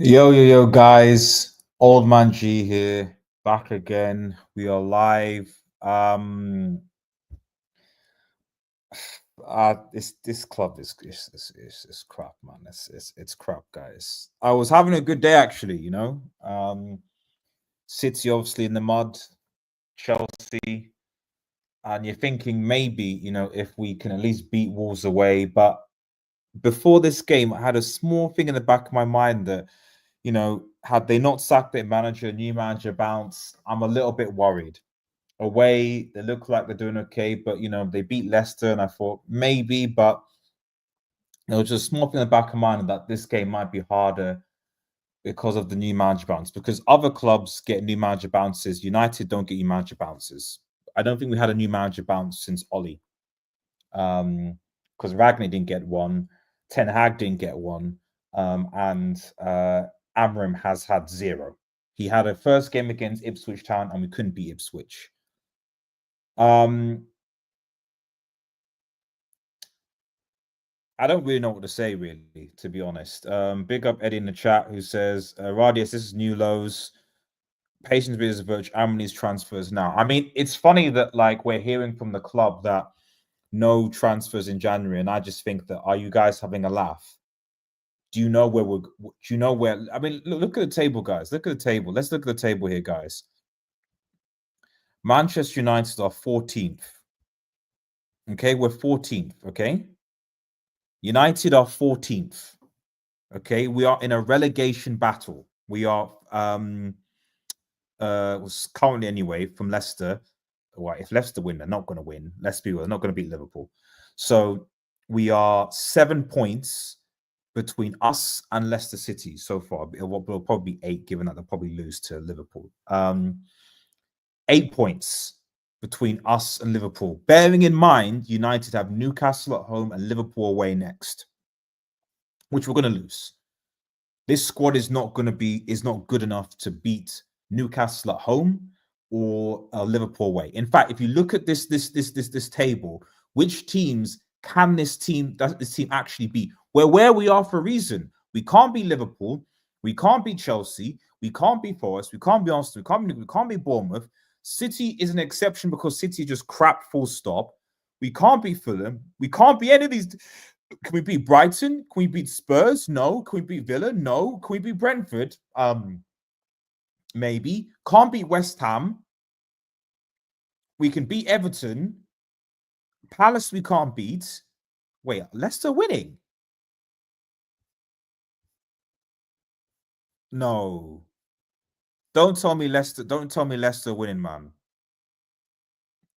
Yo, guys. Old Man G here, back again. We are live. This club is crap, man. It's crap, guys. I was having a good day actually, City obviously in the mud, Chelsea, and you're thinking maybe, if we can at least beat Wolves away. But before this game, I had a small thing in the back of my mind that had they not sacked their manager, new manager bounce, I'm a little bit worried. Away, they look like they're doing okay, but they beat Leicester, and I thought maybe, but it was just a small thing in the back of my mind that this game might be harder because of the new manager bounce. Because other clubs get new manager bounces, United don't get new manager bounces. I don't think we had a new manager bounce since Ollie, because Ragnar didn't get one, Ten Hag didn't get one, and Amorim has had zero. He had a first game against Ipswich Town, and we couldn't beat Ipswich. I don't really know what to say, really, to be honest. Big up Eddie in the chat who says, Radius, this is new lows. Patience is a virtue. How many transfers now? I mean, it's funny that we're hearing from the club that no transfers in January, and I just think that, are you guys having a laugh? Do you know where we're? Do you know where? I mean, look at the table, guys. Look at the table. Let's look at the table here, guys. Manchester United are 14th. Okay, we're 14th. Okay, United are 14th. Okay, we are in a relegation battle. We are was currently anyway from Leicester. Well, if Leicester win, they're not going to win. Let's be real, they're not going to beat Liverpool. So we are 7 points between us and Leicester City so far. It will probably be 8, given that they'll probably lose to Liverpool. 8 points between us and Liverpool. Bearing in mind, United have Newcastle at home and Liverpool away next, which we're going to lose. This squad is not good enough to beat Newcastle at home or Liverpool away. In fact, if you look at this table, which teams can this team actually beat? Where we are for a reason. We can't beat Liverpool, we can't beat Chelsea, we can't beat Forest, we can't beat Arsenal, we can't beat Bournemouth. City is an exception because City just crap, full stop. We can't beat Fulham. We can't beat any of these. Can we beat Brighton? Can we beat Spurs? No. Can we beat Villa? No. Can we beat Brentford? Maybe. Can't beat West Ham. We can beat Everton. Palace we can't beat. Wait, Leicester winning? No. Don't tell me Leicester winning, man.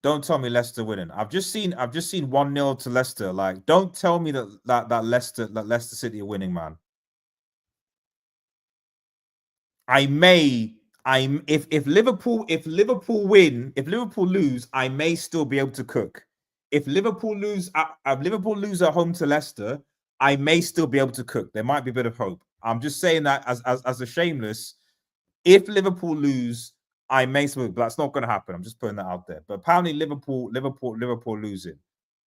Don't tell me Leicester winning. I've just seen 1-0 to Leicester. Like, don't tell me that Leicester City are winning, man. If Liverpool lose, I may still be able to cook. If Liverpool lose at home to Leicester, I may still be able to cook. There might be a bit of hope. I'm just saying that as a shameless. If Liverpool lose, I may still, but that's not going to happen. I'm just putting that out there. But apparently Liverpool losing.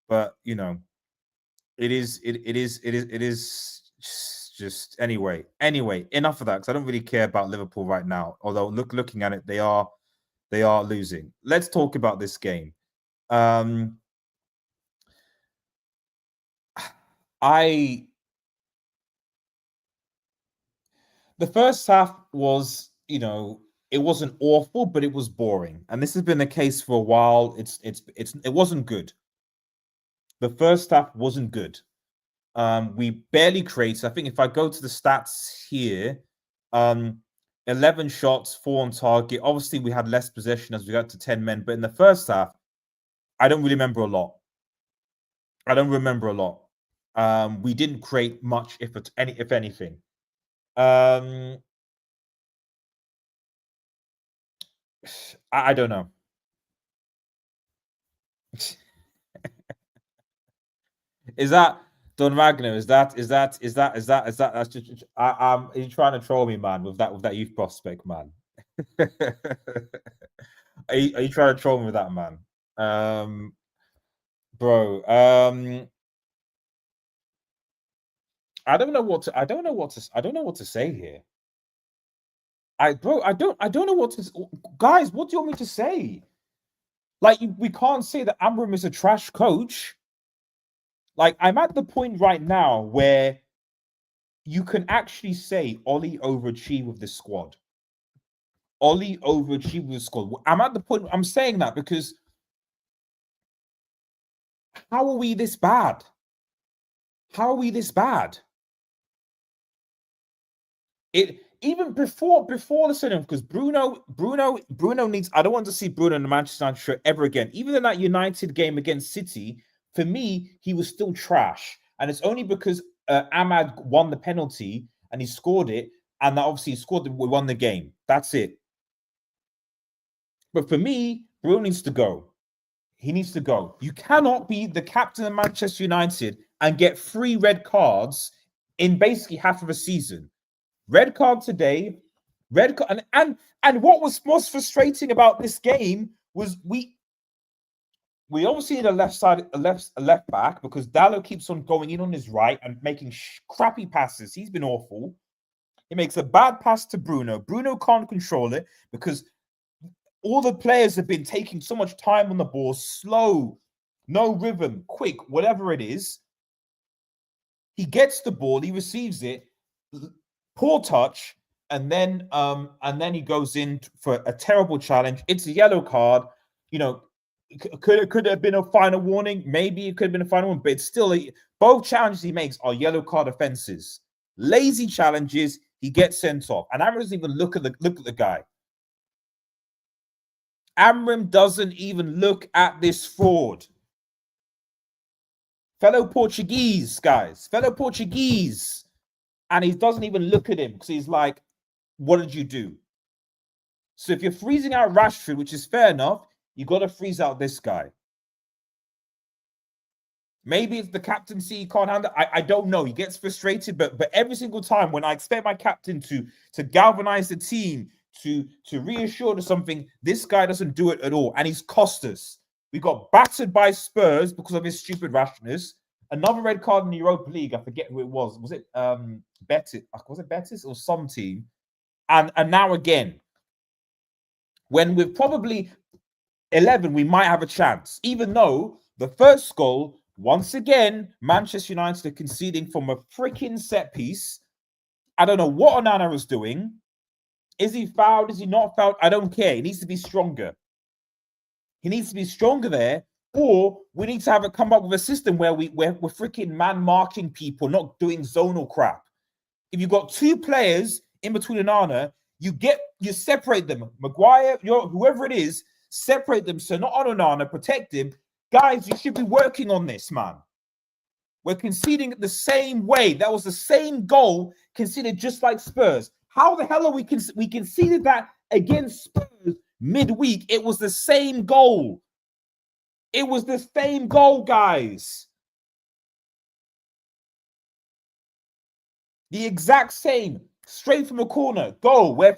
But it is just anyway. Enough of that, because I don't really care about Liverpool right now. Although looking at it, they are losing. Let's talk about this game. The first half was, it wasn't awful, but it was boring, and this has been the case for a while. It wasn't good. The first half wasn't good. We barely created. I think if I go to the stats here, 11 shots, 4 on target. Obviously, we had less possession as we got to 10 men, but in the first half, I don't really remember a lot. We didn't create much, if anything. I don't know. Is that Don Ragnar? That's just he's trying to troll me, man, with that youth prospect, man. Are you trying to troll me with that, man? Bro, I don't know what to say here. I don't know what to, guys. What do you want me to say? Like, we can't say that Amorim is a trash coach. Like, I'm at the point right now where you can actually say Ollie overachieved with the squad. Ollie overachieved with the squad. I'm at the point I'm saying that because how are we this bad? How are we this bad? It even before the cinema, because Bruno needs. I don't want to see Bruno in the Manchester United shirt ever again. Even in that United game against City, for me, he was still trash, and it's only because Ahmad won the penalty and he scored it, and that obviously he scored, we won the game. That's it. But for me, Bruno needs to go. He needs to go. You cannot be the captain of Manchester United and get 3 red cards in basically half of a season. Red card today, red card, and what was most frustrating about this game was we obviously need a left back because Dallo keeps on going in on his right and making crappy passes. He's been awful. He makes a bad pass to Bruno. Bruno can't control it because all the players have been taking so much time on the ball, slow, no rhythm, quick, whatever it is. He gets the ball, he receives it, poor touch, and then he goes in for a terrible challenge. It's a yellow card. You know, could it have been a final warning? Maybe it could have been a final one, but it's still both challenges he makes are yellow card offenses. Lazy challenges, he gets sent off. And Amorim doesn't even look at the guy. Amorim doesn't even look at this fraud. Fellow Portuguese, guys. Fellow Portuguese. And he doesn't even look at him because he's like, what did you do? So if you're freezing out Rashford, which is fair enough, you got to freeze out this guy. Maybe it's the captaincy he can't handle. I don't know. He gets frustrated, but every single time when I expect my captain to galvanize the team, to reassure to something, this guy doesn't do it at all. And he's cost us. We got battered by Spurs because of his stupid rashness. Another red card in the Europa League. I forget who it was. Was it Betis? Was it Betis or some team? And now again, when we're probably 11, we might have a chance. Even though the first goal, once again, Manchester United are conceding from a freaking set piece. I don't know what Onana was doing. Is he fouled? Is he not fouled? I don't care. He needs to be stronger. He needs to be stronger there. Or we need to come up with a system where we're freaking man marking people, not doing zonal crap. If you've got 2 players in between Onana, you separate them. Maguire, whoever it is, separate them. So not on Onana, protect him. Guys, you should be working on this, man. We're conceding the same way. That was the same goal conceded just like Spurs. How the hell are we conceded that against Spurs midweek? It was the same goal. It was the same goal, guys. The exact same. Straight from a corner. Goal. Where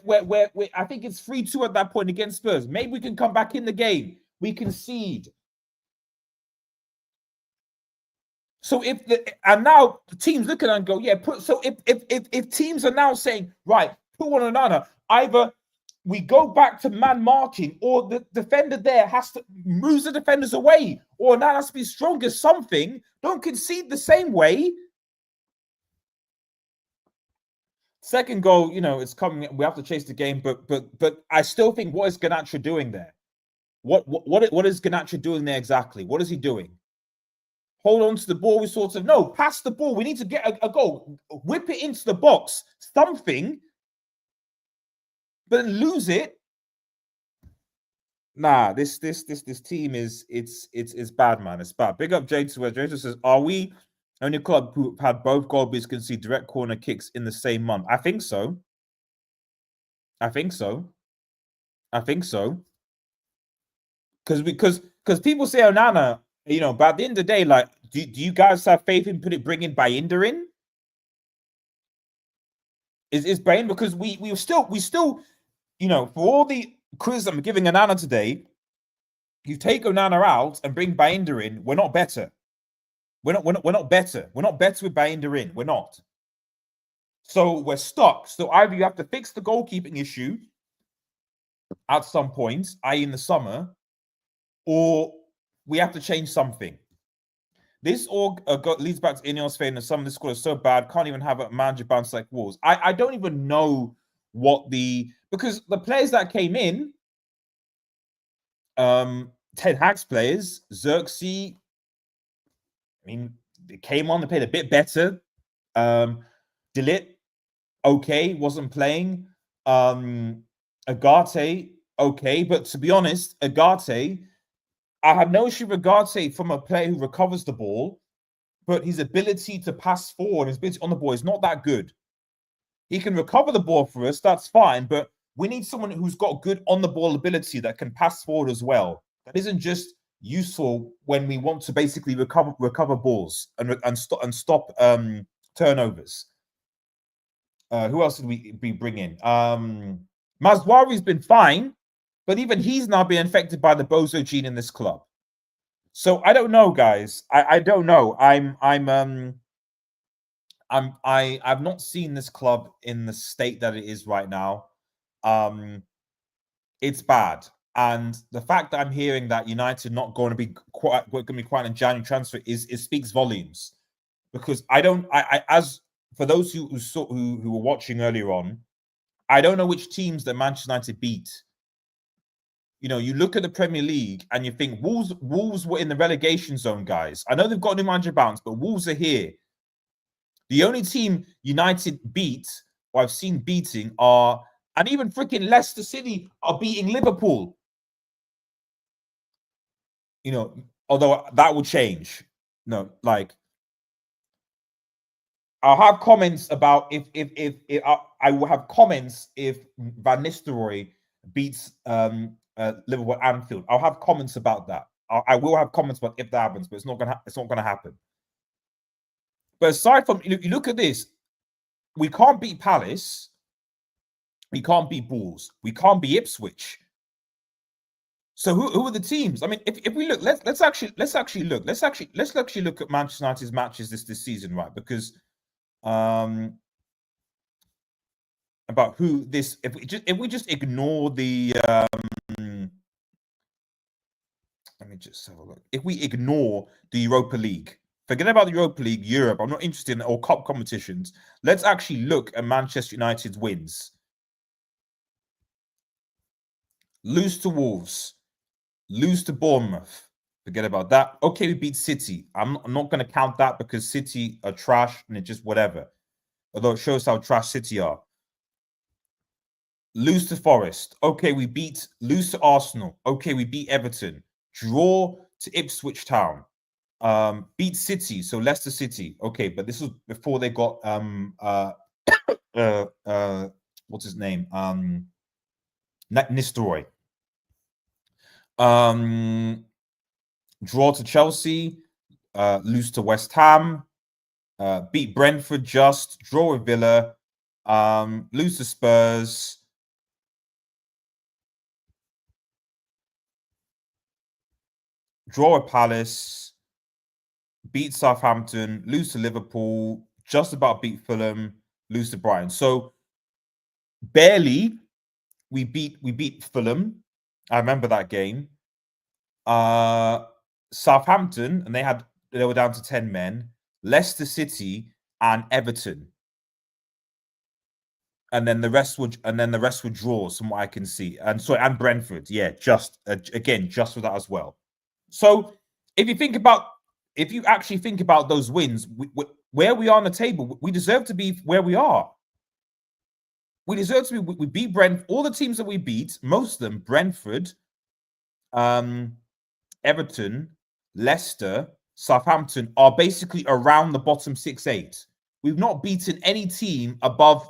I think it's 3-2 at that point against Spurs. Maybe we can come back in the game. We concede. So and now the teams look at it and go, yeah, if teams are now saying, right, put one another, either we go back to man marking or the defender there has to move the defenders away or now has to be stronger, something. Don't concede the same way. Second goal, it's coming. We have to chase the game, but I still think, what is Garnacho doing there? What is Garnacho doing there exactly? What is he doing? Hold on to the ball. We sort of pass the ball. We need to get a goal. Whip it into the box. Something, but lose it. Nah, this team it's bad, man. It's bad. Big up Jade to where Jade says, "Are we only club who had both goalkeepers concede direct corner kicks in the same month?" I think so. Because people say Onana, but at the end of the day, like, do you guys have faith in bringing Bayinda in? Is Bayinda, because we still, for all the criticism I'm giving Onana today, you take Onana out and bring Bayinda in, we're not better. We're not better. We're not better with Bayinda in. We're not. So we're stuck. So either you have to fix the goalkeeping issue at some point, i.e. in the summer, or we have to change something. This all leads back to Ineos saying that some of the squad is so bad, can't even have a manager bounce like Wolves. I don't even know what because the players that came in, Ten Hag's players, Xerxes, I mean, they came on, they played a bit better. Delit, okay, wasn't playing. Agate, okay, but to be honest, Agate, I have no issue with Agate from a player who recovers the ball, but his ability to pass forward, his ability on the ball is not that good. He can recover the ball for us, that's fine, but we need someone who's got good on the ball ability that can pass forward as well. That isn't just useful when we want to basically recover balls and stop turnovers. Who else did we bring in? Mazwari's been fine, but even he's now being affected by the bozo gene in this club. So I don't know, guys. I don't know. I've not seen this club in the state that it is right now. It's bad, and the fact that I'm hearing that United not going to be quite in January transfer is speaks volumes. Because as for those who were watching earlier on, I don't know which teams that Manchester United beat. You know, you look at the Premier League and you think Wolves were in the relegation zone, guys. I know they've got a new manager bounce, but Wolves are here. The only team United beat, or I've seen beating, and even freaking Leicester City are beating Liverpool. You know, although that will change. No, like I'll have comments about if I will have comments if Van Nistelrooy beats Liverpool at Anfield. I'll have comments about that. I will have comments about if that happens, but it's not gonna happen. But aside from you look at this, we can't beat Palace, we can't beat Bulls, we can't beat Ipswich. So who are the teams? I mean, if we look, let's actually look at Manchester United's matches this season, right? Because about who this if we just ignore the let me just have a look. If we ignore the Europa League, forget about the Europa League, Europe, I'm not interested in all cup competitions. Let's actually look at Manchester United's wins. Lose to Wolves, lose to Bournemouth. Forget about that. Okay, we beat City. I'm not going to count that because City are trash and it's just whatever. Although it shows how trash City are. Lose to Forest. Okay, we lose to Arsenal. Okay, we beat Everton. Draw to Ipswich Town. Beat City, so Leicester City. Okay, but this was before they got what's his name? Nistelrooy. Draw to Chelsea, lose to West Ham, beat Brentford just, draw with Villa, lose to Spurs, draw with Palace, beat Southampton, lose to Liverpool, just about beat Fulham, lose to Brighton. So barely we beat Fulham. I remember that game. Southampton, and they were down to 10 men. Leicester City and Everton. And then the rest would draws from what I can see. And Brentford, yeah, just again, just for that as well. So if you actually think about those wins, where we are on the table, we deserve to be where we are. We deserve to be. We beat Brentford. All the teams that we beat, most of them, Brentford, Everton, Leicester, Southampton, are basically around the bottom 6-8. We've not beaten any team above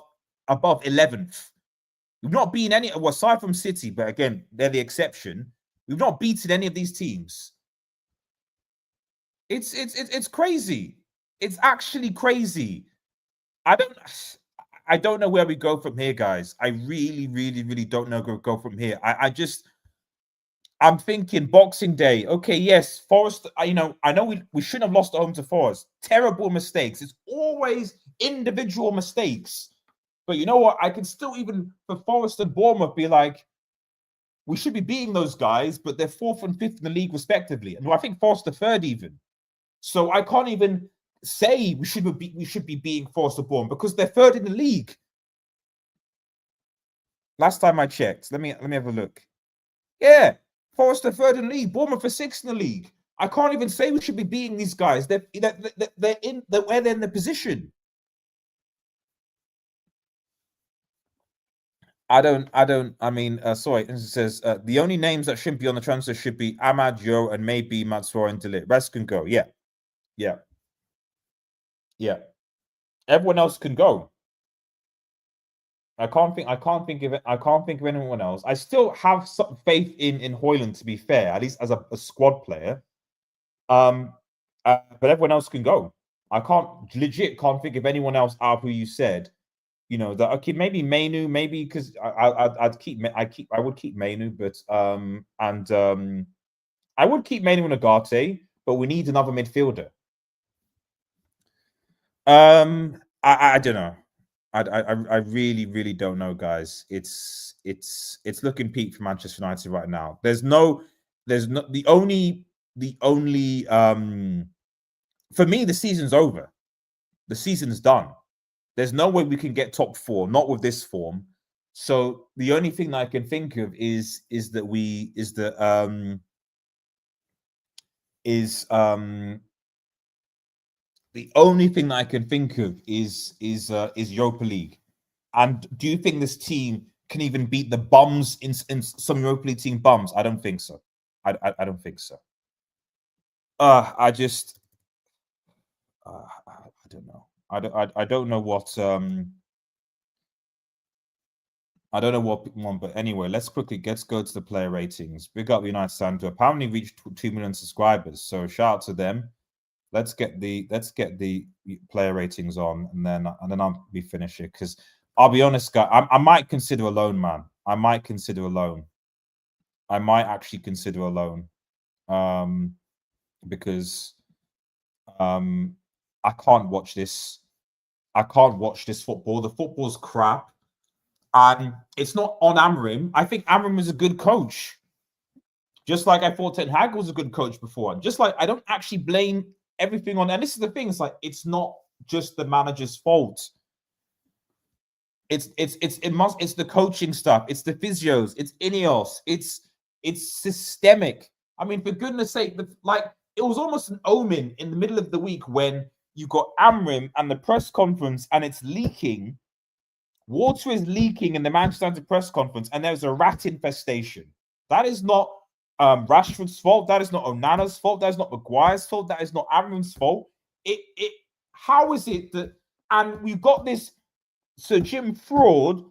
11th. We've not beaten any, well, aside from City, but again, they're the exception. We've not beaten any of these teams. It's crazy. It's actually crazy. I don't know where we go from here, guys. I really, really, really don't know where we go from here. I'm thinking Boxing Day. Okay, yes, Forest. I know we shouldn't have lost at home to Forest. Terrible mistakes. It's always individual mistakes. But you know what? I can still, even for Forest and Bournemouth, be like, we should be beating those guys, but they're 4th and 5th in the league respectively. And I think Forest are 3rd even. So I can't even say we should be beating Forest or Bournemouth because they're 3rd in the league. Last time I checked, let me have a look. Yeah, Forest are 3rd in the league, Bournemouth are 6th in the league. I can't even say we should be beating these guys. They're in the position. I mean, sorry, it says the only names that shouldn't be on the transfer should be Ahmad, Joe, and maybe Matsuo and Delit. Rest can go. Yeah. Everyone else can go. I can't think of anyone else. I still have some faith in Højlund, to be fair, at least as a squad player. But everyone else can go. I can't think of anyone else out of who you said. You know that okay, maybe Mainu, maybe because I would keep Mainu, but I would keep Mainu and Agate, but we need another midfielder. I don't know. I really don't know, guys. It's looking peak for Manchester United right now. There's no the only for me the season's over. The season's done. There's no way we can get top 4, not with this form. So the only thing that I can think of is the only thing that I can think of is Europa League. And do you think this team can even beat the bums in some Europa League team bums? I don't think so. I don't think so. I don't know. I don't know what I don't know what one, but anyway, let's go to the player ratings. Big up United Sandro. Apparently reached 2 million subscribers, so shout out to them. Let's get the player ratings on, and then I'll be finished it, because I'll be honest, guys, I might consider a loan, man. I might consider a loan. I might actually consider a loan, because I can't watch this. I can't watch this football. The football's crap. And it's not on Amorim. I think Amorim is a good coach. Just like I thought Ten Hag was a good coach before. Just like I don't actually blame everything on. And this is the thing. It's like it's not just the manager's fault. It's the coaching stuff. It's the physios. It's Ineos. It's systemic. I mean, for goodness sake, it was almost an omen in the middle of the week when you got Amorim and the press conference and it's leaking. Water is leaking in the Manchester United press conference, and there's a rat infestation. That is not Rashford's fault. That is not Onana's fault. That is not Maguire's fault. That is not Amorim's fault. How is it that? And we've got this Sir Jim Fraud,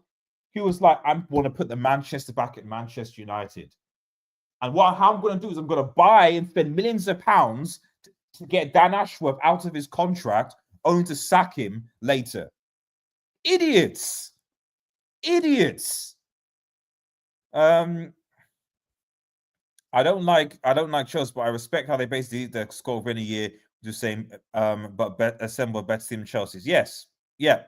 who was like, "I want to put the Manchester back at Manchester United," and how I'm going to do is I'm going to buy and spend millions of pounds to get Dan Ashworth out of his contract, only to sack him later. Idiots. I don't like Chelsea, but I respect how they basically the score within a year, just saying assemble a better team than Chelsea's. Yes. Yeah.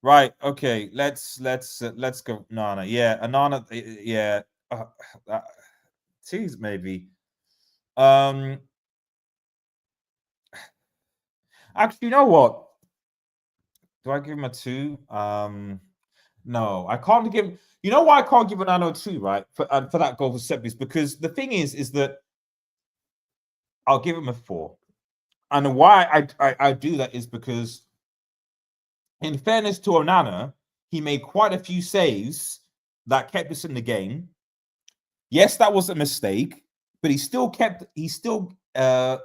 Right. Okay. Let's go. Nana. Yeah. Anana. Yeah. Tease maybe. Actually, you know what? Do I give him a 2? No, I can't give. You know why I can't give Onana a 2, right? For that goal for set piece, because the thing is that I'll give him a 4, and why I do that is because, in fairness to Onana, he made quite a few saves that kept us in the game. Yes, that was a mistake, but he still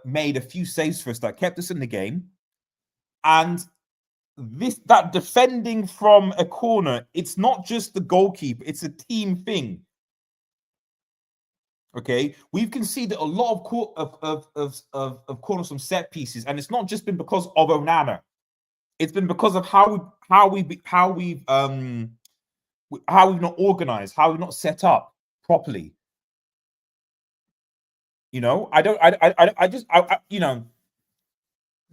made a few saves for us that kept us in the game, and that defending from a corner, it's not just the goalkeeper, it's a team thing. Okay, we've conceded a lot of corners from set pieces, and it's not just been because of Onana. It's been because of how we've not organized, how we've not set up properly. You know, I just you know,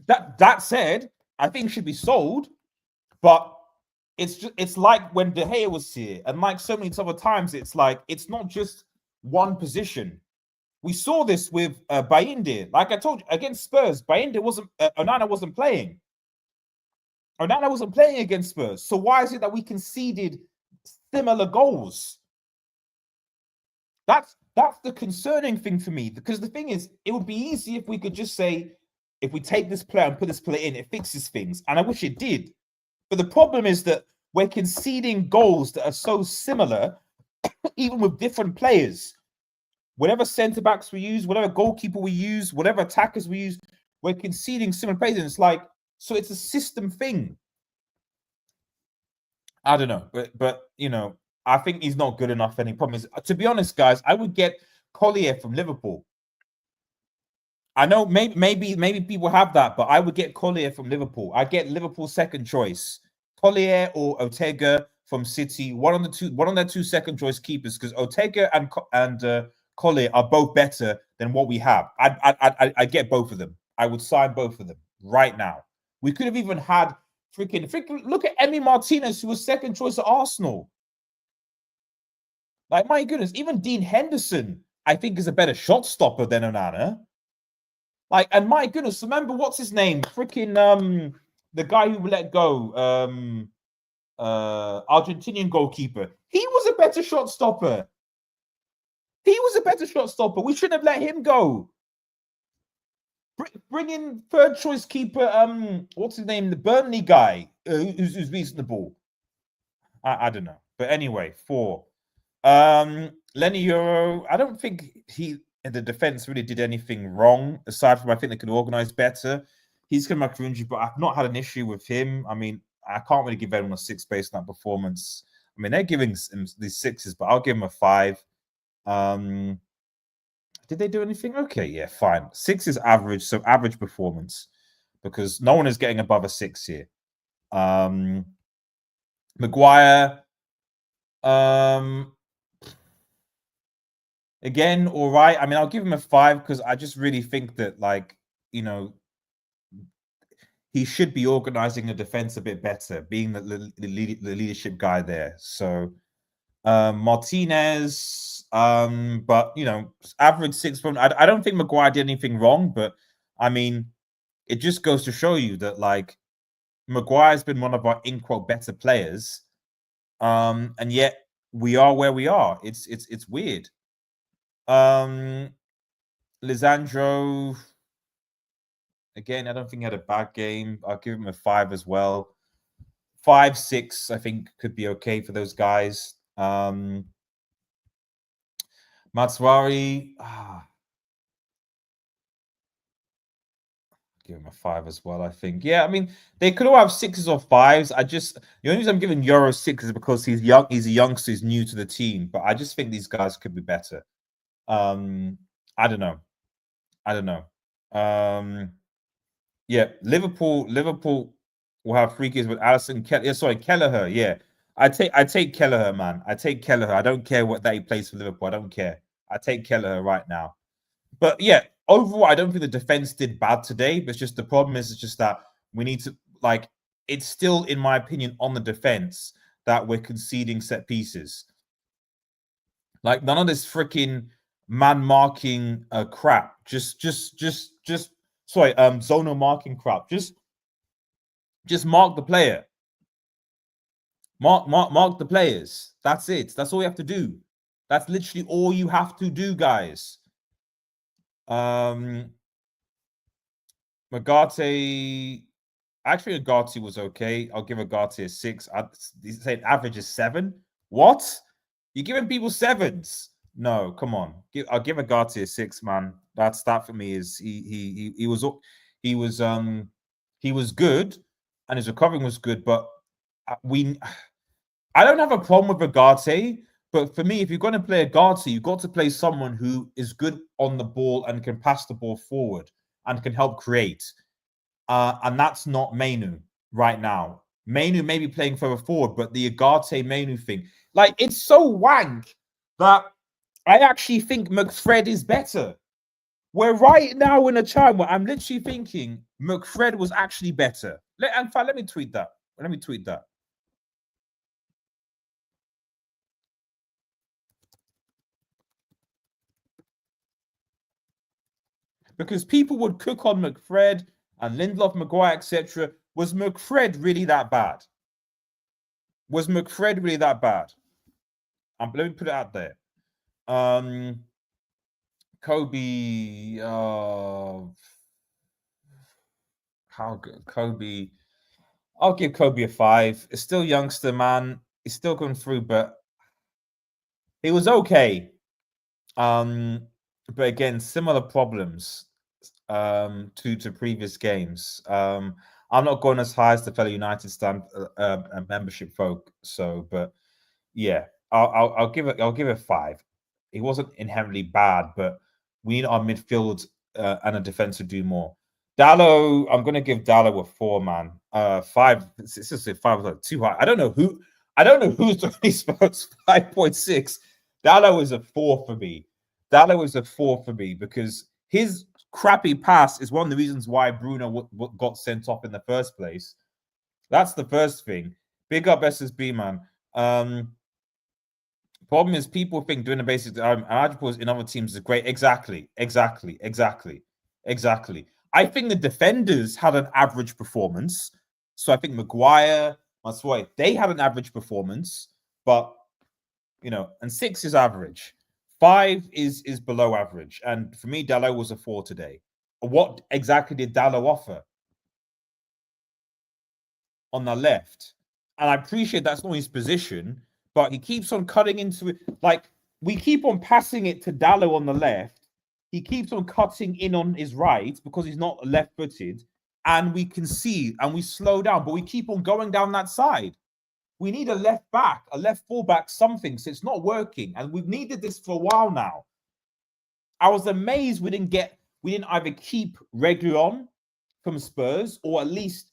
That said, I think should be sold, but it's like when De Gea was here, and like so many other times, it's like it's not just one position. We saw this with Bayindir. Like I told you, against Spurs, Bayindir wasn't Onana wasn't playing. Onana wasn't playing against Spurs. So why is it that we conceded similar goals? That's the concerning thing for me. Because the thing is, it would be easy if we could just say, if we take this player and put this player in, it fixes things. And I wish it did. But the problem is that we're conceding goals that are so similar, even with different players. Whatever centre backs we use, whatever goalkeeper we use, whatever attackers we use, we're conceding similar players. And it's like, so it's a system thing. I don't know, but you know, I think he's not good enough. Any problem is, to be honest, guys, I would get Collier from Liverpool. I know maybe people have that, but I would get Collier from Liverpool. I get Liverpool's second choice, Collier or Ortega from City. One of their two second choice keepers, because Ortega and Collier are both better than what we have. I get both of them. I would sign both of them right now. We could have even had freaking look at Emi Martinez, who was second choice at Arsenal. Like, my goodness, even Dean Henderson, I think, is a better shot stopper than Onana. Like, and my goodness, remember what's his name? Freaking the guy who let go, Argentinian goalkeeper. He was a better shot stopper. He was a better shot stopper. We shouldn't have let him go. Bring in third choice keeper. What's his name? The Burnley guy who's reasonable. I don't know, but anyway, 4. Lenny Euro. I don't think he in the defense really did anything wrong, aside from I think they could organize better. He's come back from injury, but I've not had an issue with him. I mean, I can't really give anyone a 6 based on that performance. I mean, they're giving him these 6s, but I'll give him a 5. Did they do anything? Okay, yeah, fine. 6 is average, so average performance, because no one is getting above a 6 here. Maguire, again, all right. I mean, I'll give him a 5 because I just really think that, like, you know, he should be organizing the defense a bit better, being the leadership guy there. So Martinez, but you know, average 6. I don't think Maguire did anything wrong, but I mean, it just goes to show you that, like, Maguire's been one of our in quote better players, and yet we are where we are. It's weird. Lisandro, again, I don't think he had a bad game. I'll give him a 5 as well. 5, 6, I think could be okay for those guys. Matswari, give him a 5 as well, I think. Yeah, I mean, they could all have 6s or 5s. The only reason I'm giving Euro 6 is because he's young. He's a youngster. He's new to the team, but I just think these guys could be better. I don't know. Yeah, Liverpool will have 3 kids with Allison. Kelleher. Yeah, I take Kelleher, man. I take Kelleher. I don't care what that he plays for Liverpool. I don't care. I take Kelleher right now. But yeah, overall, I don't think the defense did bad today. But it's just the problem is it's just that we need to, like, it's still, in my opinion, on the defense that we're conceding set pieces. Like, none of this freaking man marking crap. Just zonal marking crap. Just mark the player. Mark the players. That's it. That's all you have to do. That's literally all you have to do, guys. Magate, actually, Agati was okay. I'll give Agati a 6. He's saying average is 7. What? You're giving people 7s? No, come on. I'll give Agati a 6, man. That for me is he was good, and his recovering was good. But I don't have a problem with Agati. But for me, if you're going to play Agati, you've got to play someone who is good on the ball and can pass the ball forward and can help create. And that's not Mainu right now. Mainu may be playing further forward, but the Agate Mainu thing, like, it's so wank that I actually think McFred is better. We're right now in a time where I'm literally thinking McFred was actually better. In fact, let me tweet that. Let me tweet that. Because people would cook on McFred and Lindelof, Maguire, etc. Was McFred really that bad? Was McFred really that bad? Let me put it out there. Kobe, how good? Kobe, I'll give Kobe a 5. It's still youngster, man. He's still going through, but he was okay. But again, similar problems to previous games. I'm not going as high as the fellow United membership folk. So, but yeah, I'll give it. I'll give it 5. He wasn't inherently bad, but we need our midfield and a defense to do more. Dallo, I'm going to give Dallo a 4, man. 5. It's just a 5 was too high. I don't know who's doing these votes. 5.6. Dallo is a 4 for me. Dallo is a 4 for me because his crappy pass is one of the reasons why Bruno got sent off in the first place. That's the first thing. Big up SSB, man. Problem is, people think doing the basics algebras in other teams is great. Exactly. I think the defenders had an average performance. So I think Maguire, Maswai, they had an average performance, but and 6 is average. 5 is below average. And for me, Dallo was a 4 today. What exactly did Dallo offer on the left? And I appreciate that's not his position, but he keeps on cutting into it. Like, we keep on passing it to Dallo on the left. He keeps on cutting in on his right because he's not left-footed. And we can see and we slow down, but we keep on going down that side. We need a left back, a left fullback, something. So it's not working. And we've needed this for a while now. I was amazed we didn't either keep Reguilon from Spurs or at least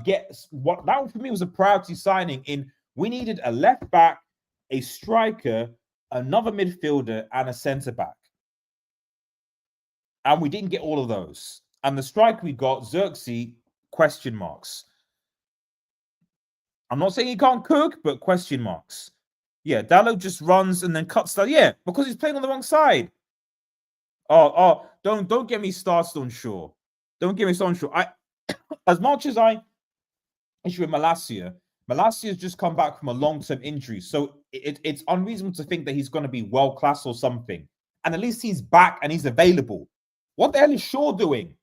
get what that for me was a priority signing. We needed a left back, a striker, another midfielder, and a centre back. And we didn't get all of those. And the striker we got, Xerxes, question marks. I'm not saying he can't cook, but question marks. Yeah, Dallo just runs and then cuts that. Yeah, because he's playing on the wrong side. Oh, don't get me started on Shaw. Don't get me started on Shaw. As much as I issue with Malacia has just come back from a long-term injury. So it's unreasonable to think that he's going to be world-class or something. And at least he's back and he's available. What the hell is Shaw doing?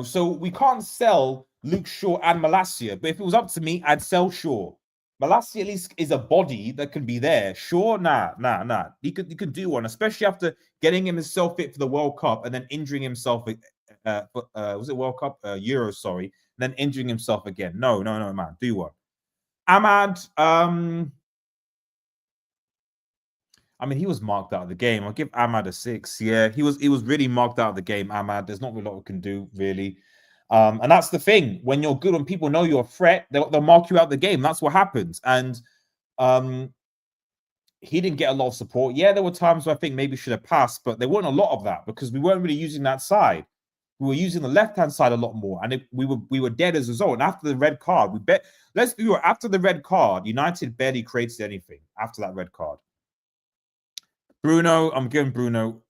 So we can't sell Luke Shaw and Malacia. But if it was up to me, I'd sell Shaw. Malacia at least is a body that can be there. Shaw, nah. He could do one, especially after getting himself fit for the World Cup and then injuring himself. Was it World Cup? Euro, sorry. And then injuring himself again. No, man. Do one. Ahmad, he was marked out of the game. I'll give Ahmad a 6. Yeah, he was really marked out of the game, Ahmad. There's not really a lot we can do, really. And that's the thing. When you're good, when people know you're a threat, they'll mark you out of the game. That's what happens. And he didn't get a lot of support. Yeah, there were times where I think maybe should have passed, but there weren't a lot of that because we weren't really using that side. We were using the left-hand side a lot more, and we were dead as a result. And after the red card, after the red card, United barely created anything after that red card. Bruno, I'm giving Bruno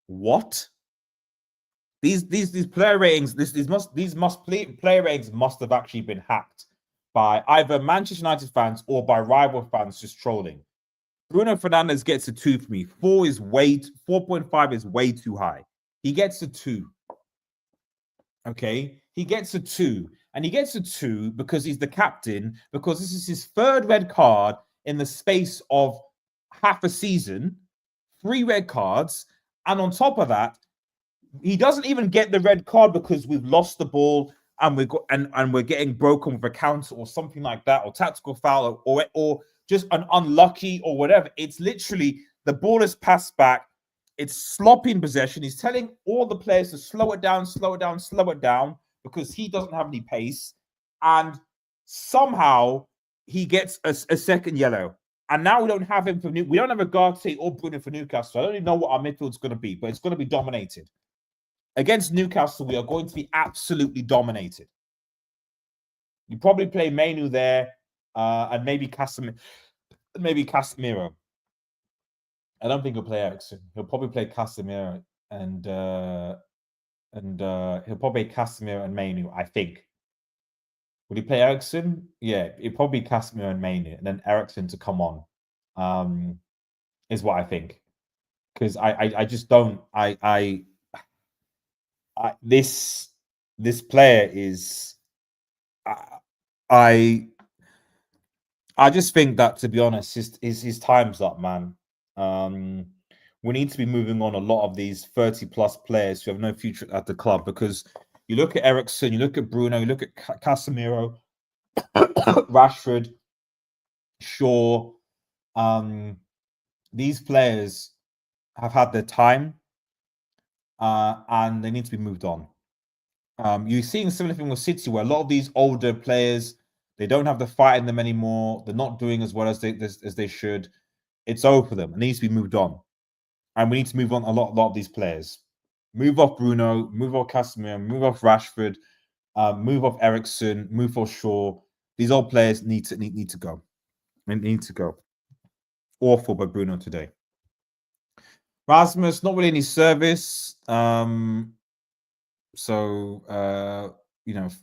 what? These player ratings, player ratings must have actually been hacked by either Manchester United fans or by rival fans just trolling. Bruno Fernandes gets a 2 for me. 4.5 is way too high. He gets a 2. Okay, he gets a 2, and he gets a 2 because he's the captain. Because this is his 3rd red card in the space of half a season. 3 red cards, and on top of that, he doesn't even get the red card because we've lost the ball and we're getting broken with a counter or something like that, or tactical foul, or just an unlucky or whatever. It's literally the ball is passed back. It's sloppy in possession. He's telling all the players to slow it down because he doesn't have any pace, and somehow he gets a second yellow. And now we don't have him for we don't have a Ugarte or Bruno for Newcastle. I don't even know what our midfield's going to be, but it's going to be dominated. Against Newcastle, we are going to be absolutely dominated. You probably play Mainu there, and maybe Casemiro. I don't think he'll play Eriksen. He'll probably play Casemiro and he'll probably play Casemiro and Mainu, I think. Would he play Eriksen? Yeah, it'd probably be Casemiro and Mainu, and then Eriksen to come on. Is what I think. Because I just don't this player is I just think that, to be honest, his time's up, man. We need to be moving on a lot of these 30-plus players who have no future at the club, because you look at Eriksen, you look at Bruno, you look at Casemiro, Rashford, Shaw. These players have had their time, and they need to be moved on. You're seeing similar thing with City, where a lot of these older players, they don't have the fight in them anymore. They're not doing as well as they should. It's over for them. It needs to be moved on. And we need to move on a lot of these players. Move off Bruno, move off Casemiro, move off Rashford, move off Eriksen, move off Shaw. These old players need to go. They need to go. Awful by Bruno today. Rasmus, not really any service. So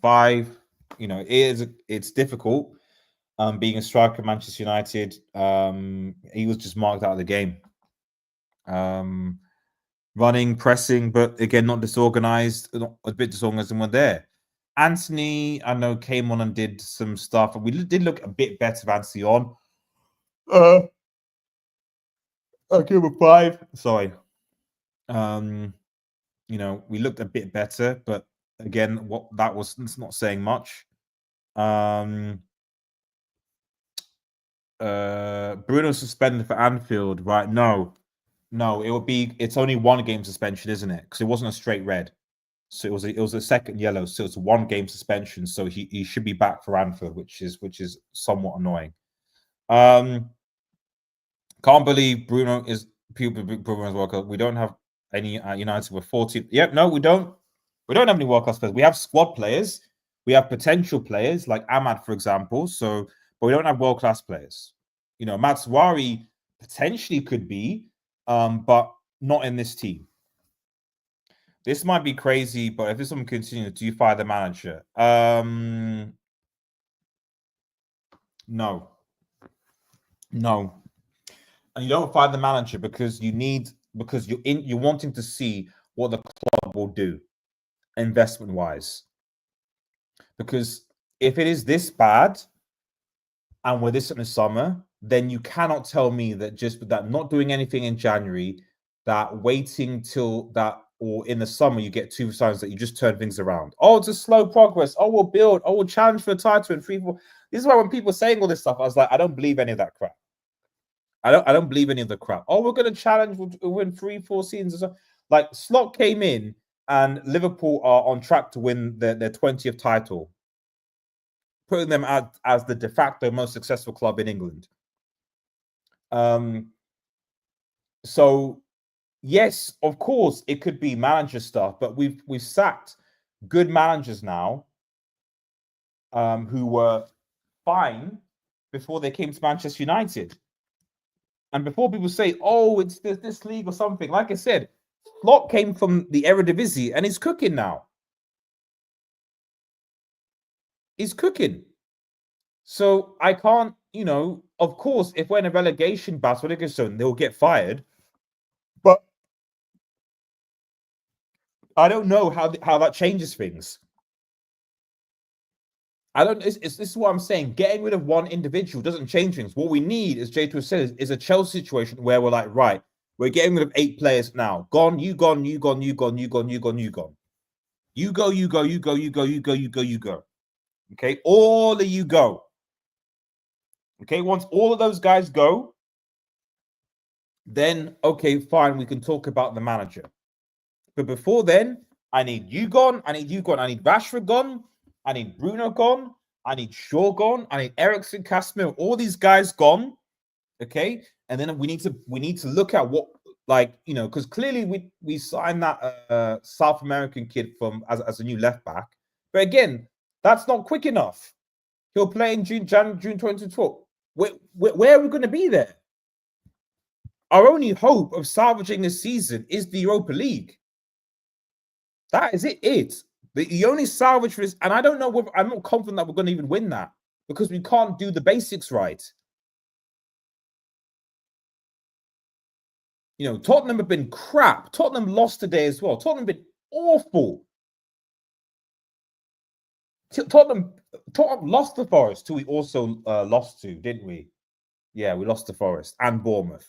5. It's difficult. Being a striker at Manchester United, he was just marked out of the game. Running, pressing, but again, not disorganized, a bit disorganized when we're there. Anthony, I know, came on and did some stuff. We did look a bit better with Anthony on. I give him a 5. Sorry. We looked a bit better, but again, it's not saying much. Bruno suspended for Anfield, right? No, it's only 1 game suspension, isn't it? Because it wasn't a straight red. So it was a second yellow, so it's a 1 game suspension. So he should be back for Anfield, which is somewhat annoying. Can't believe Bruno is Bruno as well. We don't have any United with 14. Yep, no, we don't. We don't have any world class players. We have squad players. We have potential players like Ahmad, for example. But we don't have world class players. Matswari potentially could be, but not in this team. This might be crazy, but if this one continues, do you fire the manager? No. And you don't fire the manager because you're wanting to see what the club will do investment wise. Because if it is this bad and we're this in the summer, then you cannot tell me that just with that not doing anything in January, that waiting till that, or in the summer, you get 2 signs that you just turn things around. Oh, it's a slow progress. Oh, we'll build. Oh, we'll challenge for the title in 3-4. This is why when people are saying all this stuff, I was like, I don't believe any of that crap. I don't believe any of the crap. Oh, we're going to challenge, we'll win 3-4 seasons. Like, Slot came in and Liverpool are on track to win their 20th title, putting them as the de facto most successful club in England. So, yes, of course, it could be manager stuff, but we've sacked good managers now who were fine before they came to Manchester United. And before people say, oh, it's this league or something, like I said, Slot came from the Eredivisie and he's cooking now. He's cooking. So I can't, of course, if we're in a relegation battle, they'll get fired. But I don't know how that changes things. This is what I'm saying. Getting rid of one individual doesn't change things. What we need, as J2 says, is a Chelsea situation where we're like, right, we're getting rid of 8 players now. Gone, you gone, you gone, you gone, you gone, you gone, you gone. You go, you go, you go, you go, you go, you go, you go. Okay, all of you go. Okay, once all of those guys go, then, okay, fine, we can talk about the manager. But before then, I need you gone, I need you gone, I need Rashford gone, I need Bruno gone, I need Shaw gone, I need Eriksen, Casemiro, all these guys gone, Okay, and then we need to look at what, like, you know, because clearly we signed that South American kid from as a new left back, but again, that's not quick enough. He'll play in June 2012. Where are we going to be there? Our only hope of salvaging this season is the Europa League. That is it. The only salvage for this, and I don't know whether, I'm not confident that we're going to even win that because we can't do the basics right. You know, Tottenham have been crap. Tottenham lost today as well. Tottenham have been awful. Tottenham lost to Forest, who we also lost to, didn't we? Yeah, we lost to Forest and Bournemouth.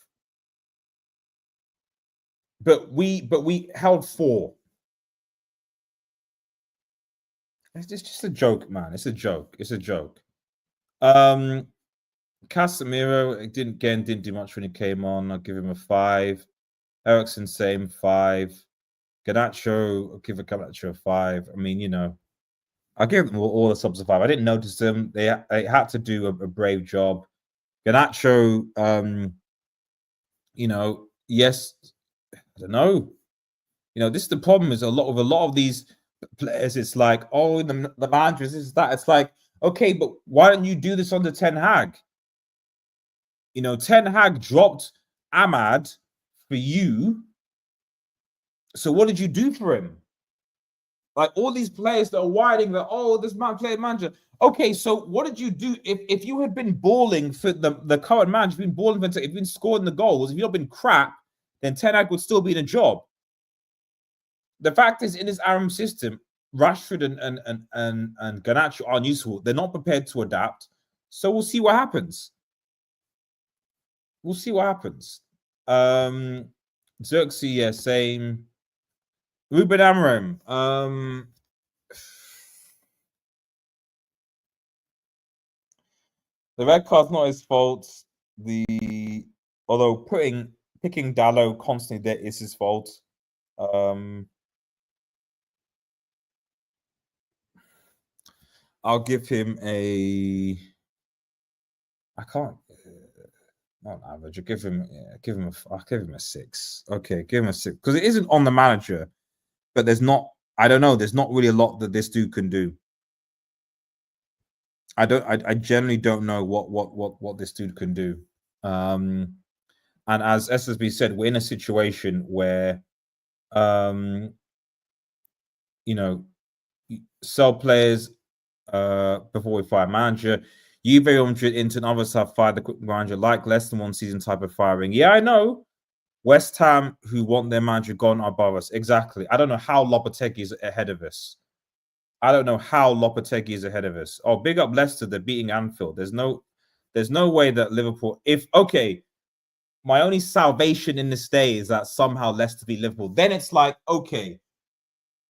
But we held 4. It's just a joke, man. It's a joke. It's a joke. Casemiro didn't do much when he came on. I'll give him a 5. Eriksen, same, 5. Garnacho, I'll give a Garnacho a 5. I mean, you know, I'll give them all the subs a 5. I didn't notice them. They had to do a brave job. Garnacho, you know, yes, I don't know. You know, this is the problem. Is a lot of these players. It's like, oh, the managers is that. It's like, okay, but why don't you do this under Ten Hag? You know, Ten Hag dropped Ahmad for you. So what did you do for him? Like all these players that are whining that, oh, this man player manager. Okay, so what did you do if you had been balling for the current manager, been balling for, if you've been scoring the goals, if you've not been crap, then Ten Hag would still be in a job. The fact is, in this Aram system, Rashford and Garnacho aren't useful. They're not prepared to adapt. So we'll see what happens. We'll see what happens. Xerxes, yeah, same. Ruben Amorim. The red card's not his fault. Although picking Dallo constantly there is his fault. I'll give him a. I can't. Not average. I'll give him a 6. Okay, give him a 6 because it isn't on the manager, but there's not. I don't know. There's not really a lot that this dude can do. I generally don't know what this dude can do. And as SSB said, we're in a situation where, you know, sell players before we fire manager. Juve Madrid, Inter, and others have fired the manager like less than 1 season type of firing. Yeah, I know. West Ham, who want their manager gone, are above us. Exactly. I don't know how Lopetegui is ahead of us. I don't know how Lopetegui is ahead of us. Oh, big up Leicester. They're beating Anfield. There's no way that Liverpool. My only salvation in this day is that somehow Leicester beat Liverpool. Then it's like, okay,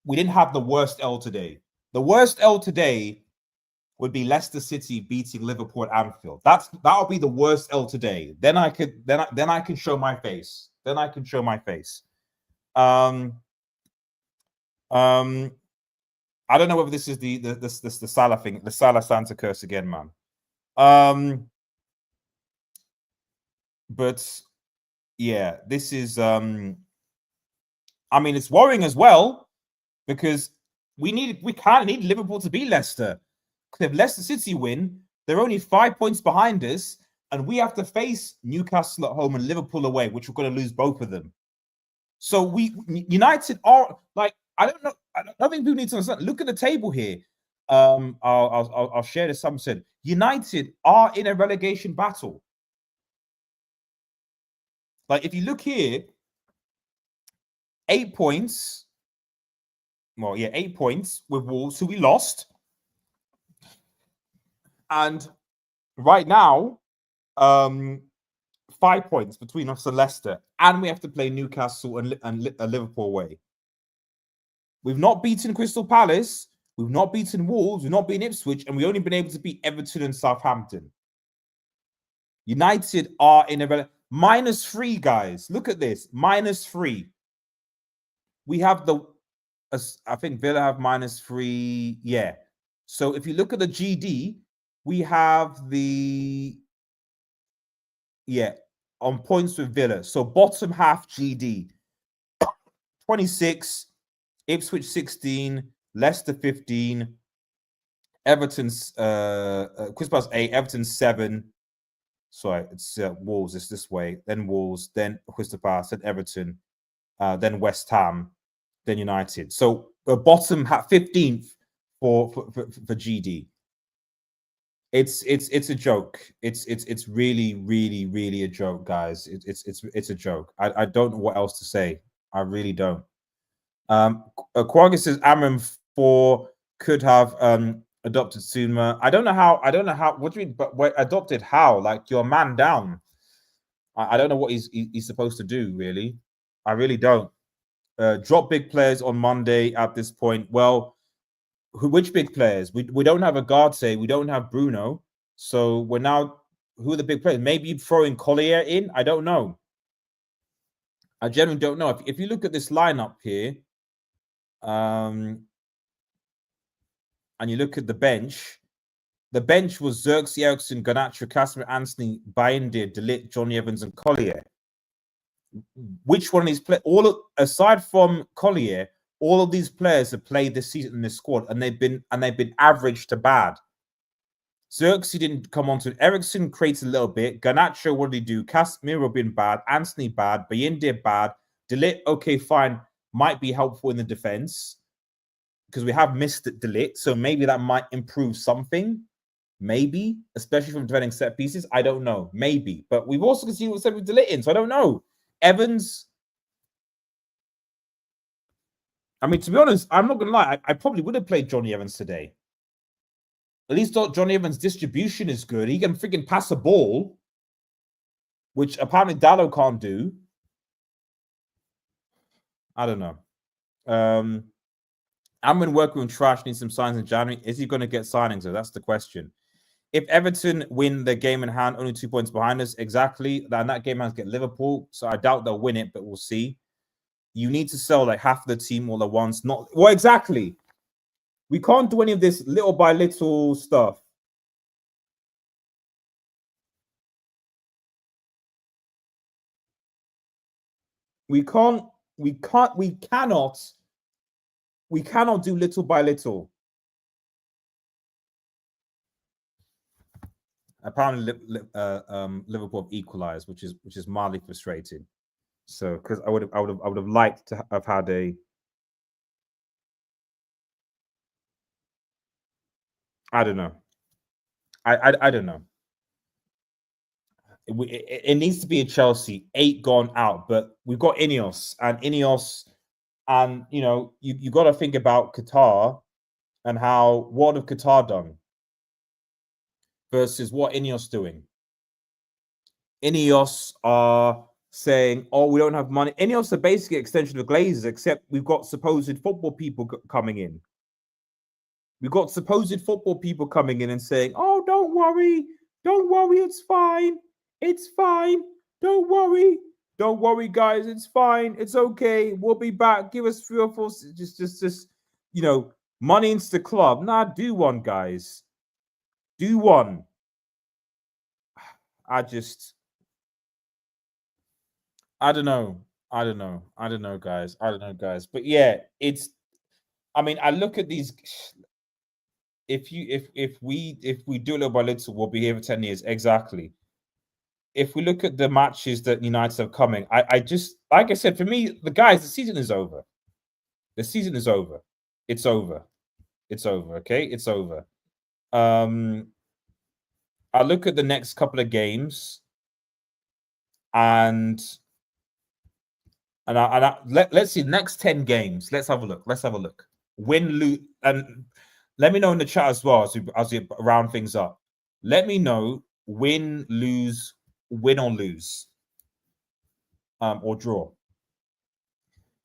we didn't have the worst L today. The worst L today would be Leicester City beating Liverpool at Anfield. That'll be the worst L today. Then I can show my face. Then I can show my face. I don't know whether this is the Salah thing, the Salah Santa curse again, man. But yeah, this is I mean, it's worrying as well because we kind of need Liverpool to beat Leicester. Because if Leicester City win, they're only 5 points behind us, and we have to face Newcastle at home and Liverpool away, which we're going to lose both of them. So United are like, I don't know. I don't think people need to understand. Look at the table here. I'll share this. Some said United are in a relegation battle. Like if you look here, 8 points. Well, yeah, 8 points with Wolves, who we lost. And right now, 5 points between us and Leicester, and we have to play Newcastle and Liverpool away. We've not beaten Crystal Palace, we've not beaten Wolves, we've not beaten Ipswich, and we've only been able to beat Everton and Southampton. United are in a -3, guys. Look at this, -3. We have I think Villa have -3. Yeah. So if you look at the GD, we have the Yeah, on points with Villa. So bottom half GD 26, Ipswich 16, Leicester 15, Everton's Crystal 8, Everton 7. Sorry, it's Wolves. It's this way. Then Wolves, then Crystal Palace, then Everton, then West Ham, then United. So the bottom 15th for GD. It's a joke. It's really really a joke, guys. It's a joke. I don't know what else to say. I really don't. Quagga says Amorim 4 could have adopted Suma. I don't know how. What do you mean? But adopted how? Like you're a man down. I don't know what he's supposed to do. Really, I really don't. Drop big players on Monday at this point. Well, which big players? We don't have a guard say. We don't have Bruno. So we're now, who are the big players? Maybe throwing Collier in. I don't know. I genuinely don't know. If you look at this lineup here, and you look at the bench was Xerxes, Eriksson, Garnacho, Casimir, Anthony, Bayindir, De Ligt, Johnny Evans, and Collier. Which one of these players? Aside from Collier, all of these players have played this season in this squad, and they've been average to bad. Xerxes didn't come onto it. Eriksson creates a little bit. Garnacho, what did he do? Casemiro been bad. Anthony bad. Bayindir bad. De Ligt, okay, fine. Might be helpful in the defense because we have missed De Ligt, so maybe that might improve something. Maybe, especially from defending set pieces. I don't know. Maybe, but we've also seen what's said with De Ligt in, so I don't know. Evans. I mean, to be honest, I'm not gonna lie. I probably would have played Johnny Evans today. At least Johnny Evans' distribution is good. He can freaking pass a ball, which apparently Dallo can't do. I don't know. I'm been working with Trash, needs some signs in January. Is he going to get signings? So that's the question. If Everton win the game in hand, only 2 points behind us, exactly. Then that game has to get Liverpool. So I doubt they'll win it, but we'll see. You need to sell like half of the team all at once. Not well, exactly. We can't do any of this little by little stuff. We cannot do little by little. Apparently, Liverpool have equalized, which is mildly frustrating. So, because I would have liked to have had a. I don't know. I don't know. It needs to be a Chelsea 8 gone out, but we've got Ineos, and you got to think about Qatar and how what have Qatar done versus what Ineos doing. Ineos are saying, "Oh, we don't have money." Ineos are basically an extension of Glazers, except we've got supposed football people coming in. We've got supposed football people coming in and saying, "Oh, don't worry, it's fine, it's fine, don't worry, guys, it's fine, it's okay, we'll be back. Give us 3 or 4, just money into the club." Nah, do one, guys, do one. I don't know, guys. But yeah, I mean, I look at these. If we do a little by little, we'll be here for 10 years. Exactly. If we look at the matches that United have coming, I just, like I said, for me, the season is over. The season is over. It's over. It's over. Okay, it's over. I look at the next couple of games, and let's see, next 10 games. Let's have a look. Win, lose, and let me know in the chat as well as we round things up. Let me know win, lose, win or lose, or draw.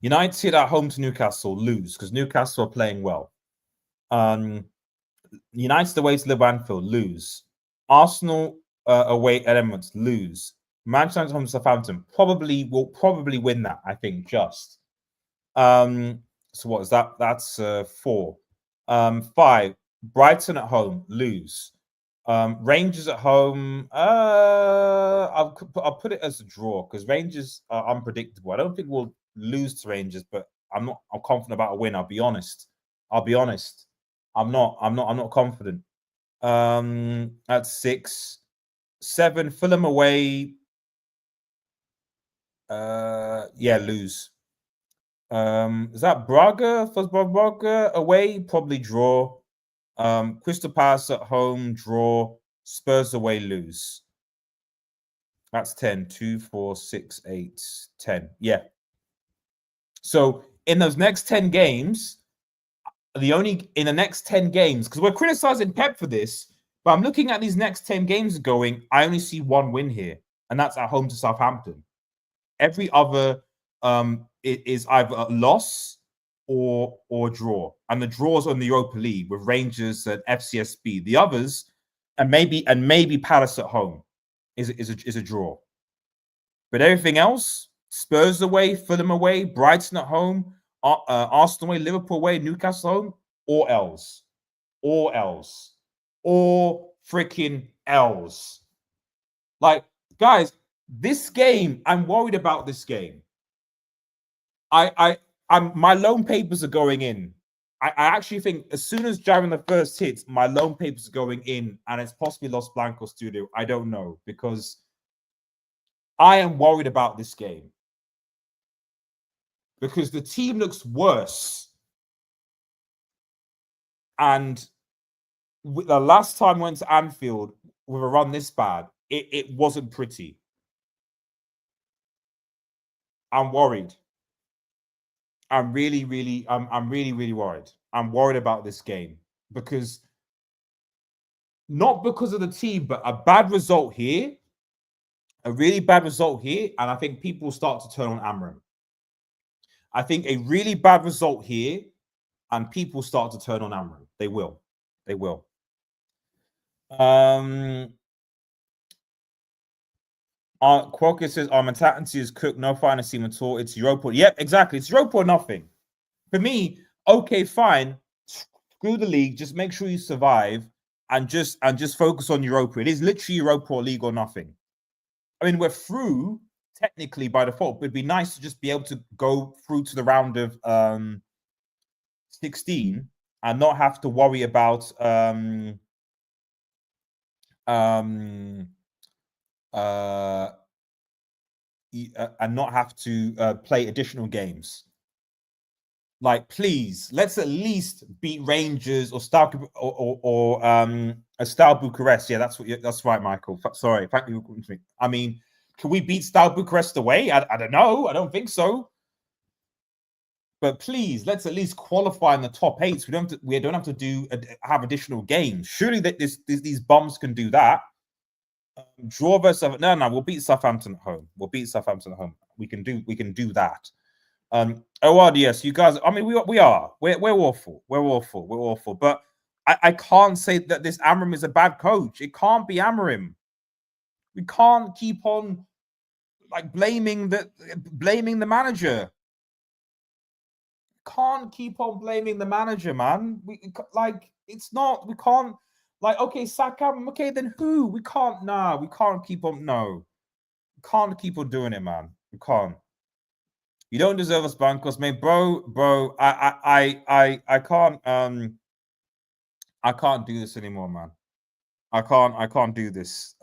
United at home to Newcastle, lose because Newcastle are playing well. United away to Liverpool, Anfield, lose. Arsenal away at Emirates, lose. Manchester United home to Southampton, will probably win that. I think just. So what is that? That's 4. 5. Brighton at home, lose. Rangers at home. I'll put it as a draw because Rangers are unpredictable. I don't think we'll lose to Rangers, but I'm confident about a win. I'll be honest. I'm not confident. At 6, 7. Fulham away. Yeah, lose. Is that Braga? Braga away? Probably draw. Crystal Palace at home, draw. Spurs away, lose. That's 10. 2, 4, 6, 8, 10. Yeah. So in those next 10 games, in the next 10 games, because we're criticizing Pep for this, but I'm looking at these next 10 games going, I only see one win here, and that's at home to Southampton. Every other it is either a loss or draw, and the draws on the Europa League with Rangers and FCSB. The others, and maybe Palace at home is a draw. But everything else, Spurs away, Fulham away, Brighton at home, Arsenal away, Liverpool away, Newcastle home, or else, or freaking else. Like, guys, this game, I'm worried about this game. My loan papers are going in. I actually think as soon as Jaron the first hits, my loan papers are going in, and it's possibly Los Blancos studio. I don't know, because I am worried about this game because the team looks worse. And the last time I went to Anfield with a run this bad, it wasn't pretty. I'm worried. I'm really worried. I'm worried about this game because not because of the team, but a bad result here, a really bad result here, and I think people will start to turn on Amorim. I think a really bad result here, and people start to turn on Amorim. They will. Quokka says our mentality is cooked, no finance team at all. It's Europa. Yep, exactly. It's Europa or nothing. For me, okay, fine. Screw the league. Just make sure you survive and just focus on Europa. It is literally Europa or league or nothing. I mean, we're through technically by default, but it'd be nice to just be able to go through to the round of 16 and not have to worry about and not have to play additional games. Like, please, let's at least beat Rangers or Star or Steaua Bucharest. Yeah, that's right, Michael. Sorry, thank you. I mean, can we beat Steaua Bucharest away? I don't know. I don't think so. But please, let's at least qualify in the top 8. We don't have to have additional games. Surely that these bums can do that. Draw versus no, we'll beat Southampton at home. We can do that. Yes, you guys. I mean, we're awful. We're awful. But I can't say that this Amorim is a bad coach. It can't be Amorim. We can't keep on like blaming the manager. Can't keep on blaming the manager, man. It's not. We can't. Like, okay, sack Amorim. Okay, then who? We can't. Nah, we can't keep on. No, we can't keep on doing it, man. We can't. You don't deserve us, Bancos, mate, bro. I can't do this anymore, man. I can't do this.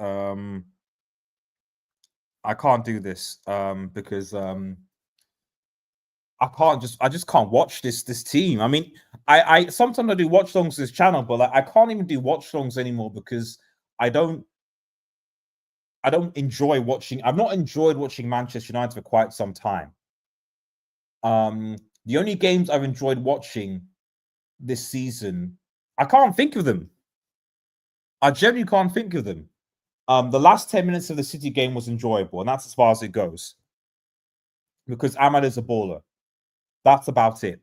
I can't do this because I just can't watch this team. I mean, I sometimes I do watch longs to this channel, but like I can't even do watch longs anymore because I don't enjoy watching. I've not enjoyed watching Manchester United for quite some time. The only games I've enjoyed watching this season, I can't think of them. I genuinely can't think of them. The last 10 minutes of the City game was enjoyable, and that's as far as it goes. Because Ahmad is a baller. That's about it.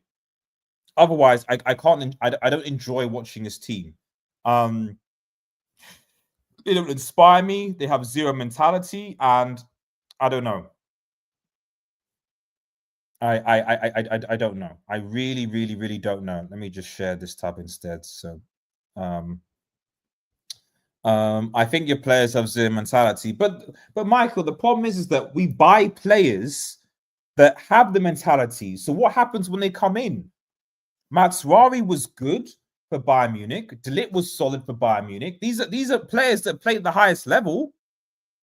Otherwise, I don't enjoy watching this team. They don't inspire me. They have zero mentality, and I don't know. I don't know. I really don't know. Let me just share this tab instead. So I think your players have zero mentality, but Michael, the problem is that we buy players that have the mentality. So what happens when they come in? Matswari was good for Bayern Munich. De Ligt was solid for Bayern Munich. These are players that play at the highest level.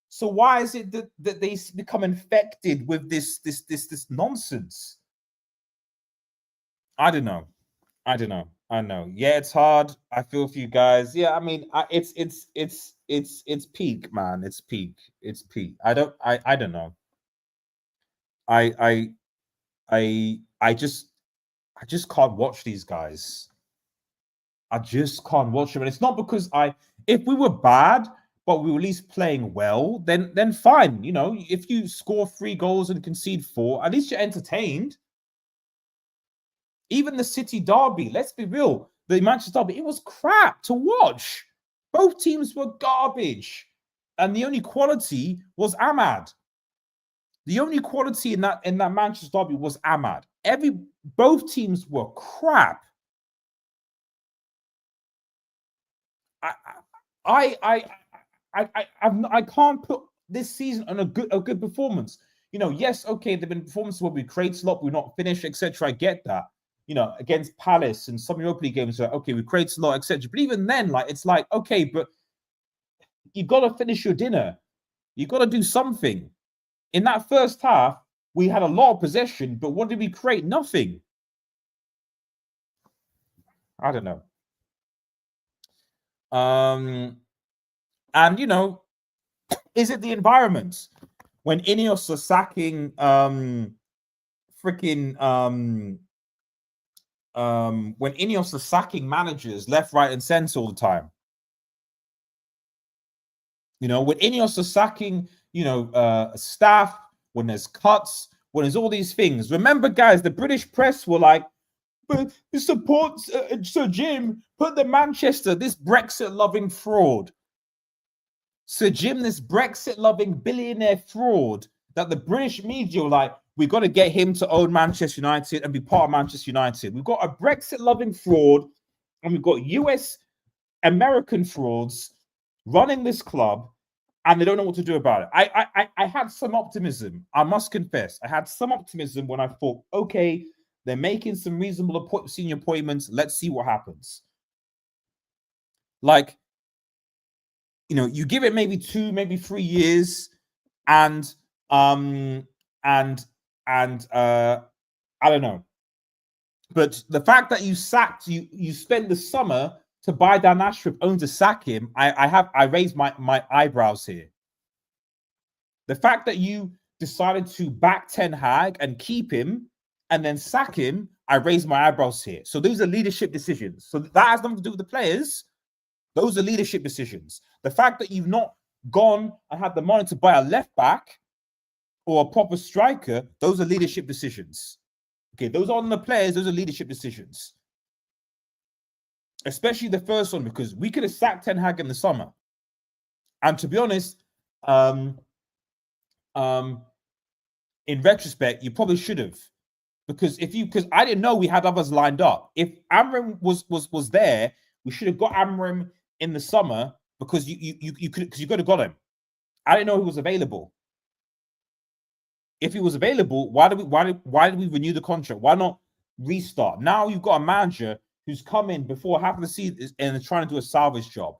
So why is it that they become infected with this nonsense? I don't know. I know. Yeah, it's hard. I feel for you guys. Yeah, I mean, it's peak, man. It's peak. It's peak. I don't know. I I just can't watch these guys. I just can't watch them, and it's not because if we were bad, but we were at least playing well, then fine. You know, if you score 3 goals and concede 4, at least you're entertained. Even the City derby, let's be real, the Manchester derby, it was crap to watch. Both teams were garbage, and the only quality was Ahmad. The only quality in that Manchester derby was Ahmad. Both teams were crap. I can't put this season on a good performance. You know, yes, okay, there've been performances where we create a lot, we're not finished, etc. I get that. You know, against Palace and some Europa League games, like, okay, we create a lot, etc. But even then, like, it's like, okay, but you got to finish your dinner. You got to do something. In that first half, we had a lot of possession, but what did we create? Nothing. I don't know. And you know, is it the environment? When Ineos are sacking when Ineos are sacking managers left, right, and centre all the time. You know, when Ineos are sacking, staff, when there's cuts, when there's all these things. Remember, guys, the British press were like, but support Sir Jim, put the Manchester, this Brexit-loving fraud. Sir Jim, this Brexit-loving billionaire fraud that the British media were like, we've got to get him to own Manchester United and be part of Manchester United. We've got a Brexit-loving fraud, and we've got US American frauds running this club, and they don't know what to do about it. I had some optimism. I must confess, I had some optimism when I thought, okay, they're making some reasonable senior appointments. Let's see what happens. Like, you know, you give it maybe 2, maybe 3 years, and I don't know. But the fact that you spent the summer to buy Dan Ashworth, only to sack him, I raised my eyebrows here. The fact that you decided to back Ten Hag and keep him and then sack him, I raised my eyebrows here. So those are leadership decisions. So that has nothing to do with the players. Those are leadership decisions. The fact that you've not gone and had the money to buy a left back or a proper striker, those are leadership decisions. Okay, those aren't the players, those are leadership decisions. Especially the first one, because we could have sacked Ten Hag in the summer. And to be honest, in retrospect, you probably should have. Because I didn't know we had others lined up. If Amorim was there, we should have got Amorim in the summer, because you could have got him. I didn't know he was available. If he was available, why did we renew the contract? Why not restart? Now you've got a manager who's come in before half of the season and is trying to do a salvage job.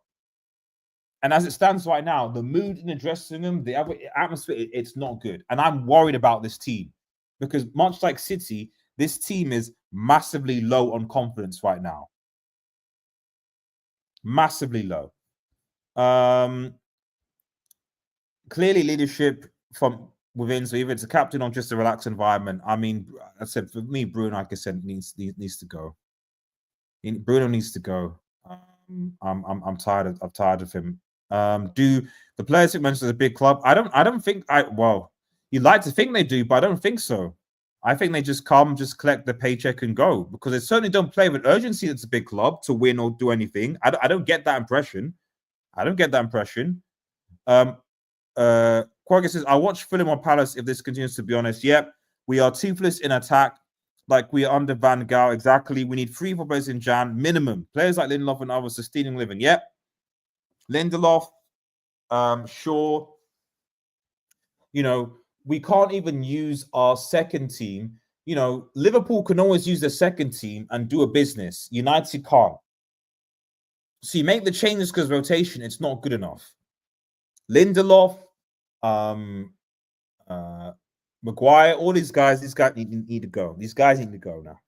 And as it stands right now, the mood in the dressing room, the atmosphere, it's not good. And I'm worried about this team, because much like City, this team is massively low on confidence right now. Massively low. Clearly leadership from within, so either it's a captain or just a relaxed environment. I mean, I said, for me, Bruno, like I said, needs to go. Bruno needs to go. I'm tired of him. Do the players think Manchester is a big club? I don't think well, you'd like to think they do, but I don't think so. I think they just come, just collect the paycheck and go, because they certainly don't play with urgency that's a big club to win or do anything. I don't get that impression. Quagga says, I'll watch Fulham or Palace if this continues, to be honest. Yep, we are toothless in attack, like we are under Van Gaal. Exactly. We need 3 players in Jan, minimum. Players like Lindelof and others sustaining living. Yep. Lindelof, Shaw. You know, we can't even use our second team. You know, Liverpool can always use their second team and do a business. United can't. So you make the changes because rotation, it's not good enough. Lindelof, Maguire, all these guys need to go. These guys need to go now.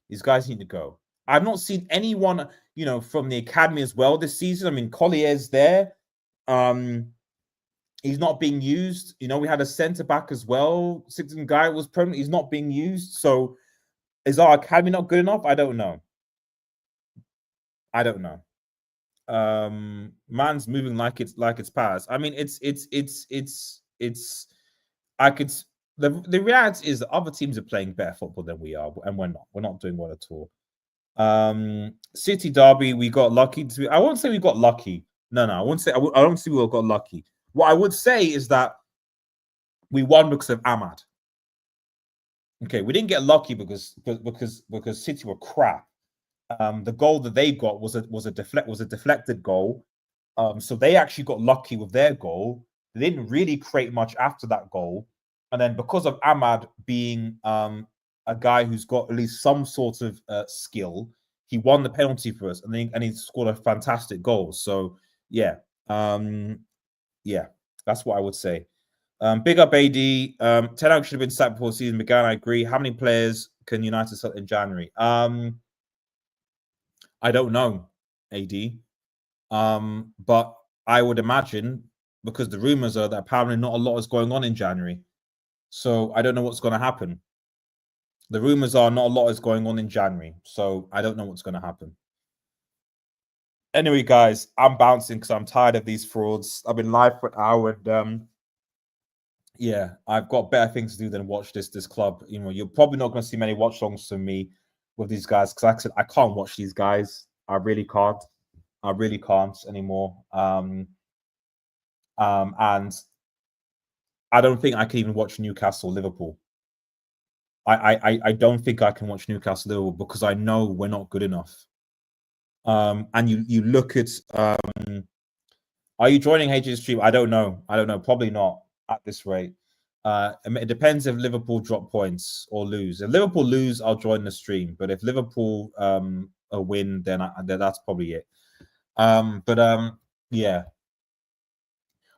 These guys need to go. I've not seen anyone, you know, from the academy as well this season. I mean, Collier's there. He's not being used. You know, we had a centre back as well. Sixton guy was permanent. He's not being used. So is our academy not good enough? I don't know. I don't know. Man's moving like it's past. I mean, I could. The reality is that other teams are playing better football than we are, and we're not. We're not doing well at all. City derby, we got lucky. I won't say we got lucky. No, I won't say. I don't see we got lucky. What I would say is that we won because of Ahmad. Okay, we didn't get lucky because City were crap. The goal that they got was a deflected goal. So they actually got lucky with their goal. They didn't really create much after that goal, and then because of Ahmad being a guy who's got at least some sort of skill, he won the penalty for us, and he scored a fantastic goal. So yeah, that's what I would say. Big up AD. Ten Hag should have been sacked before the season began. I agree. How many players can United sell in January? I don't know, AD. But I would imagine, because the rumors are that apparently not a lot is going on in January. So I don't know what's going to happen. The rumors are not a lot is going on in January. So I don't know what's going to happen. Anyway, guys, I'm bouncing because I'm tired of these frauds. I've been live for an hour, and yeah, I've got better things to do than watch this club. You know, you're probably not going to see many watch songs from me with these guys, because like I said, I can't watch these guys. I really can't. I really can't anymore. And I don't think I can even watch Newcastle Liverpool. I don't think I can watch Newcastle Liverpool because I know we're not good enough. And you look at are you joining HG's stream? I don't know. Probably not at this rate. It depends if Liverpool drop points or lose. If Liverpool lose, I'll join the stream. But if Liverpool a win, then that's probably it. Yeah,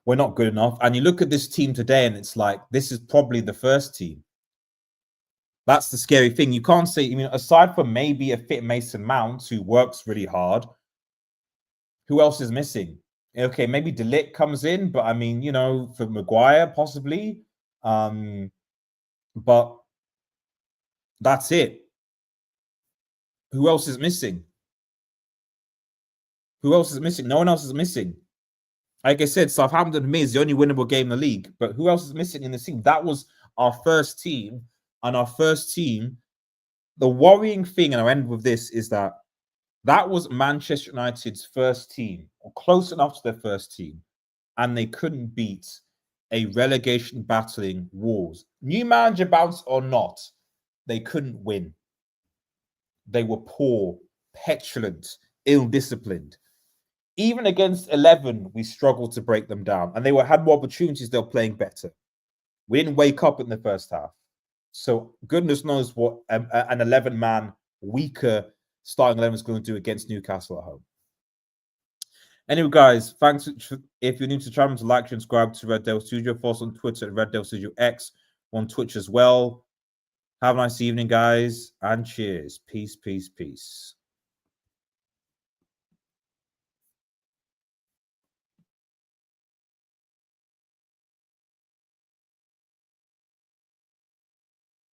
we're not good enough. And you look at this team today, and it's like this is probably the first team. That's the scary thing. You can't say. I mean, aside from maybe a fit Mason Mount who works really hard, who else is missing? Okay, maybe De Ligt comes in, but I mean, you know, for Maguire possibly. But that's it. Who else is missing? Who else is missing? No one else is missing. Like I said, Southampton to me is the only winnable game in the league. But who else is missing in the team? That was our first team. And our first team, the worrying thing, and I'll end with this, is that was Manchester United's first team, or close enough to their first team. And they couldn't beat a relegation battling Wolves. New manager bounce or not, they couldn't win. They were poor, petulant, ill-disciplined. Even against 11, we struggled to break them down. And they had more opportunities, they were playing better. We didn't wake up in the first half. So goodness knows what an 11-man weaker starting 11 is going to do against Newcastle at home. Anyway, guys, thanks. If you're new to the channel, to like and subscribe to Red Devil Studio. Follow us on Twitter at Red Devil Studio X, on Twitch as well. Have a nice evening, guys, and cheers. Peace, peace, peace.